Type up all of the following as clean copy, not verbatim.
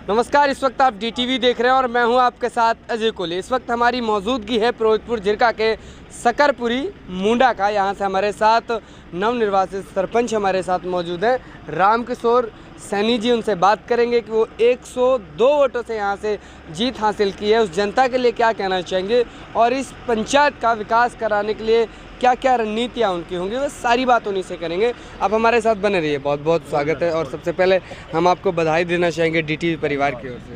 नमस्कार, इस वक्त आप DTV देख रहे हैं और मैं हूं आपके साथ अजय कोहली। इस वक्त हमारी मौजूदगी है फिरोजपुर झिरका के सकरपुरी मुंडा का। यहां से हमारे साथ नवनिर्वाचित सरपंच हमारे साथ मौजूद हैं रामकिशोर सैनी जी। उनसे बात करेंगे कि वो 102 वोटों से यहां से जीत हासिल की है, उस जनता के लिए क्या कहना चाहेंगे और इस पंचायत का विकास कराने के लिए क्या क्या रणनीतियाँ उनकी होंगी, वो सारी बात उन्हीं से करेंगे। आप हमारे साथ बने रहिए, बहुत बहुत स्वागत है। और सबसे पहले हम आपको बधाई देना चाहेंगे DTV परिवार की ओर से।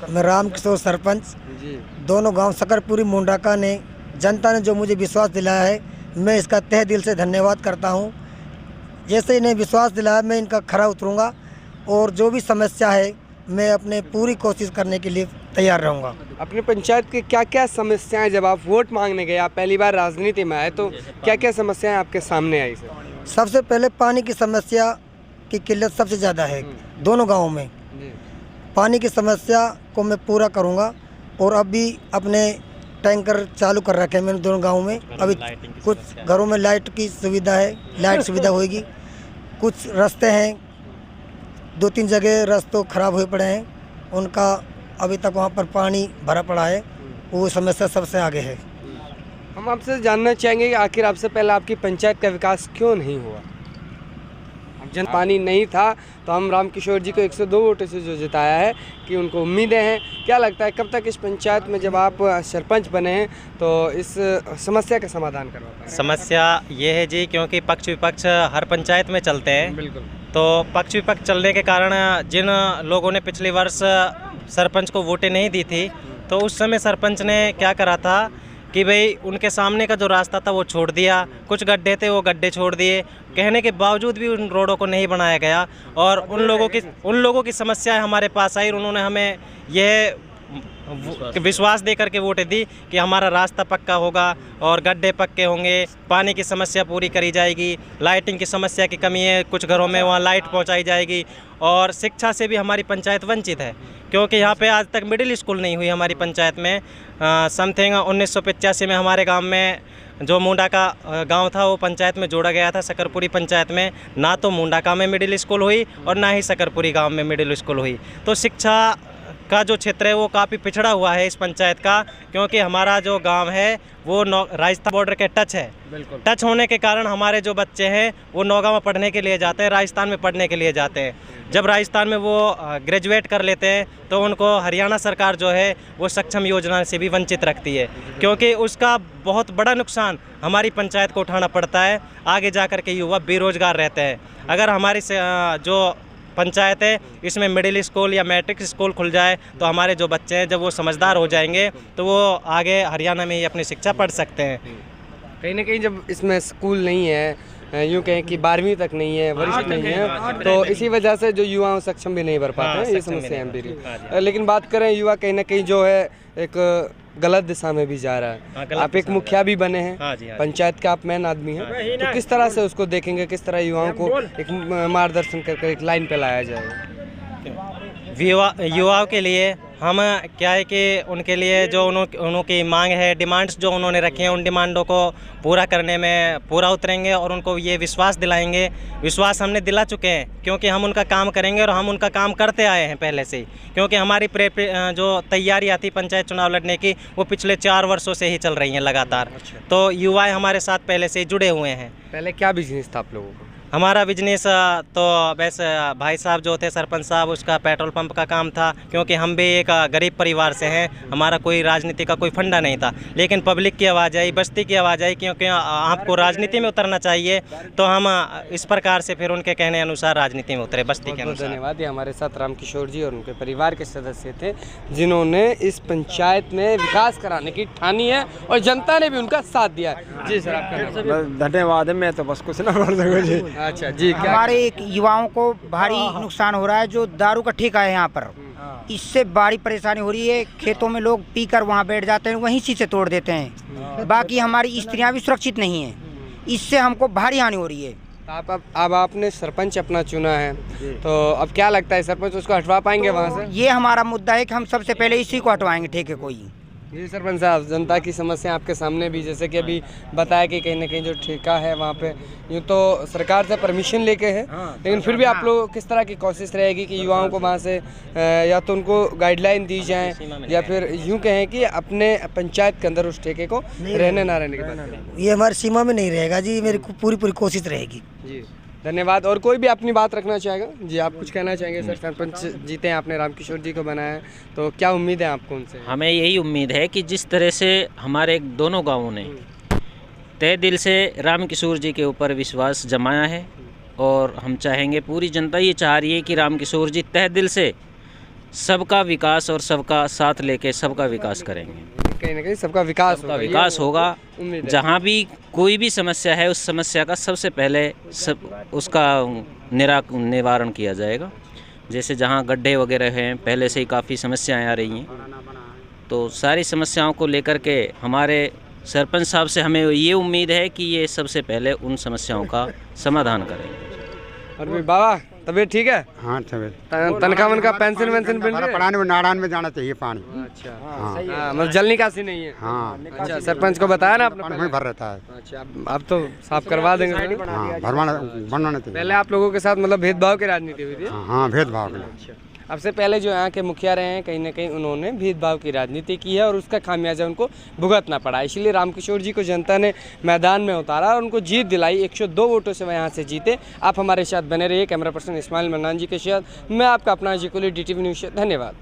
मैं रामकिशोर सरपंच जी, दोनों गांव सकरपुरी मुंडाका ने जनता ने जो मुझे विश्वास दिलाया है, मैं इसका तहे दिल से धन्यवाद करता हूं। जैसे इन्हें विश्वास दिलाया, मैं इनका खरा उतरूंगा और जो भी समस्या है मैं अपने पूरी कोशिश करने के लिए तैयार रहूंगा। अपने पंचायत की क्या क्या समस्याएं, जब आप वोट मांगने गए, आप पहली बार राजनीति में आए, तो क्या क्या समस्याएं आपके सामने आई सर? सबसे पहले पानी की समस्या की किल्लत सबसे ज़्यादा है दोनों गाँवों में। पानी की समस्या को मैं पूरा करूंगा और अभी अपने टैंकर चालू कर रखे हैं मैंने दोनों गाँवों में। अभी कुछ घरों में लाइट की सुविधा है, लाइट सुविधा होगी। कुछ रास्ते हैं, 2-3 जगह रास्तों खराब हुए पड़े हैं, उनका अभी तक वहाँ पर पानी भरा पड़ा है, वो समस्या सबसे आगे है। हम आपसे जानना चाहेंगे कि आखिर आपसे पहले आपकी पंचायत का विकास क्यों नहीं हुआ? जन पानी नहीं था तो हम रामकिशोर जी को 102 वोटों से जो जिताया है कि उनको उम्मीदें हैं। क्या लगता है कब तक इस पंचायत में जब आप सरपंच बने हैं तो इस समस्या का समाधान करवा पाएंगे? समस्या ये है जी, क्योंकि पक्ष विपक्ष हर पंचायत में चलते हैं। बिल्कुल। तो पक्ष विपक्ष चलने के कारण जिन लोगों ने पिछले वर्ष सरपंच को वोटें नहीं दी थी, तो उस समय सरपंच ने क्या करा था कि भाई उनके सामने का जो रास्ता था वो छोड़ दिया, कुछ गड्ढे थे वो गड्ढे छोड़ दिए। कहने के बावजूद भी उन रोडों को नहीं बनाया गया और उन लोगों की समस्याएं हमारे पास आई। उन्होंने हमें यह विश्वास दे करके वोटें दी कि हमारा रास्ता पक्का होगा और गड्ढे पक्के होंगे, पानी की समस्या पूरी करी जाएगी, लाइटिंग की समस्या की कमी है, कुछ घरों में वहाँ लाइट पहुँचाई जाएगी। और शिक्षा से भी हमारी पंचायत वंचित है, क्योंकि यहाँ पे आज तक मिडिल स्कूल नहीं हुई हमारी पंचायत में। समथिंग 1985 में हमारे गांव में जो मुंडा का गांव था वो पंचायत में जोड़ा गया था, सकरपुरी पंचायत में। ना तो मुंडाका में मिडिल स्कूल हुई और ना ही सकरपुरी गांव में मिडिल स्कूल हुई। तो शिक्षा का जो क्षेत्र है वो काफ़ी पिछड़ा हुआ है इस पंचायत का, क्योंकि हमारा जो गांव है वो राजस्थान बॉर्डर के टच है। बिल्कुल। टच होने के कारण हमारे जो बच्चे हैं वो नौगांव में पढ़ने के लिए जाते हैं, राजस्थान में पढ़ने के लिए जाते हैं। जब राजस्थान में वो ग्रेजुएट कर लेते हैं तो उनको हरियाणा सरकार जो है वो सक्षम योजना से भी वंचित रखती है, क्योंकि उसका बहुत बड़ा नुकसान हमारी पंचायत को उठाना पड़ता है। आगे जा कर के युवा बेरोजगार रहते हैं। अगर हमारी जो पंचायत है इसमें मिडिल स्कूल या मैट्रिक स्कूल खुल जाए तो हमारे जो बच्चे हैं जब वो समझदार हो जाएंगे तो वो आगे हरियाणा में ही अपनी शिक्षा पढ़ सकते हैं। कहीं ना कहीं जब इसमें स्कूल नहीं है, यूँ कहें कि 12वीं तक नहीं है, वरिष्ठ नहीं है, तो इसी वजह से जो युवा सक्षम भी नहीं भर पाते हैं, ये समस्या है मेरी। लेकिन बात करें युवा कहीं ना कहीं जो है एक गलत दिशा में भी जा रहा है। आप एक मुखिया भी बने हैं, पंचायत के आप मेन आदमी हैं, तो किस तरह से उसको देखेंगे, किस तरह युवाओं को एक मार्गदर्शन कर एक लाइन पे लाया जाएगा? युवाओं के लिए हम क्या है कि उनके लिए जो उनकी मांग है, डिमांड्स जो उन्होंने रखी हैं, उन डिमांडों को पूरा करने में पूरा उतरेंगे और उनको ये विश्वास दिलाएंगे। विश्वास हमने दिला चुके हैं, क्योंकि हम उनका काम करेंगे और हम उनका काम करते आए हैं पहले से ही। क्योंकि हमारी जो तैयारी आती पंचायत चुनाव लड़ने की वो पिछले 4 वर्षों से ही चल रही हैं लगातार। तो युवाएँ हमारे साथ पहले से ही जुड़े हुए हैं। पहले क्या बिजनेस था आप लोगों को? हमारा बिजनेस तो वैसे भाई साहब जो थे सरपंच साहब, उसका पेट्रोल पंप का काम था, क्योंकि हम भी एक गरीब परिवार से हैं। हमारा कोई राजनीति का कोई फंडा नहीं था, लेकिन पब्लिक की आवाज़ आई, बस्ती की आवाज़ आई, क्योंकि आपको राजनीति में उतरना चाहिए। तो हम इस प्रकार से फिर उनके कहने अनुसार राजनीति में उतरे, बस्ती के अनुसार। धन्यवाद। ये हमारे साथ रामकिशोर जी और उनके परिवार के सदस्य थे जिन्होंने इस पंचायत में विकास कराने की ठानी है और जनता ने भी उनका साथ दिया है। जी सर, आपका धन्यवाद है। मैं तो बस कुछ ना बोल सकूँ जी। अच्छा जी, क्या हमारे युवाओं को भारी नुकसान हो रहा है। जो दारू का ठेका है यहाँ पर, इससे बड़ी परेशानी हो रही है। खेतों में लोग पीकर वहाँ बैठ जाते हैं, वहीं से तोड़ देते हैं। बाकी हमारी स्त्रियाँ भी सुरक्षित नहीं हैं, इससे हमको भारी हानि हो रही है। अब आपने सरपंच अपना चुना है, तो अब क्या लगता है सरपंच उसको हटवा पाएंगे वहाँ से? ये हमारा मुद्दा है कि हम सबसे पहले इसी को हटवाएंगे, ठेके को ही। जी सरपंच साहब, जनता की समस्या आपके सामने भी, जैसे कि अभी बताया कि कहीं ना कहीं जो ठेका है वहाँ पे यूँ तो सरकार से परमिशन लेके है, लेकिन फिर भी आप लोग किस तरह की कोशिश रहेगी कि युवाओं को वहाँ से या तो उनको गाइडलाइन दी जाए या फिर यूँ कहें कि अपने पंचायत के अंदर उस ठेके को रहने ना रहने की बात करें? ये हमारी सीमा में नहीं रहेगा जी, मेरी पूरी पूरी कोशिश रहेगी। जी धन्यवाद। और कोई भी अपनी बात रखना चाहेगा? जी आप कुछ कहना चाहेंगे? सर सरपंच जीते हैं, आपने रामकिशोर जी को बनाया है, तो क्या उम्मीद है आपको उनसे? हमें यही उम्मीद है कि जिस तरह से हमारे दोनों गांवों ने तहे दिल से रामकिशोर जी के ऊपर विश्वास जमाया है, और हम चाहेंगे, पूरी जनता ये चाह रही है कि रामकिशोर जी तहे दिल से सबका विकास और सबका साथ लेके सबका विकास करेंगे। कहीं ना कहीं सबका विकास होगा। उम्मीद है। जहाँ भी कोई भी समस्या है उस समस्या का सबसे पहले उसका निवारण किया जाएगा। जैसे जहाँ गड्ढे वगैरह हैं, पहले से ही काफ़ी समस्याएं आ रही हैं, तो सारी समस्याओं को लेकर के हमारे सरपंच साहब से हमें ये उम्मीद है कि ये सबसे पहले उन समस्याओं का समाधान करेंगे। और भी बाबा तबीयत ठीक है? हाँ तनख्वाह वनख्वाह पेंशन वेंशन मिल रही है? पढ़ाने में नारायण में जाना चाहिए पानी। अच्छा हाँ, मतलब जल निकासी नहीं है? हाँ अच्छा सरपंच को बताया ना आपने? पानी वहीं भर रहता है। अच्छा अब तो साफ करवा देंगे। हाँ बनवाना चाहिए। पहले आप लोगों के साथ मतलब भेदभाव की राजनीति हुई थी? हाँ भेदभाव के लिए। अब से पहले जो यहाँ के मुखिया रहे हैं, कहीं ना कहीं उन्होंने भेदभाव की राजनीति की है और उसका खामियाजा उनको भुगतना पड़ा। इसलिए रामकिशोर जी को जनता ने मैदान में उतारा और उनको जीत दिलाई। 102 वोटों से वह यहाँ से जीते। आप हमारे साथ बने रहिए। कैमरा पर्सन इस्माइल मन्नान जी के साथ मैं आपका अपना अजीकुली DTV न्यूज़। धन्यवाद।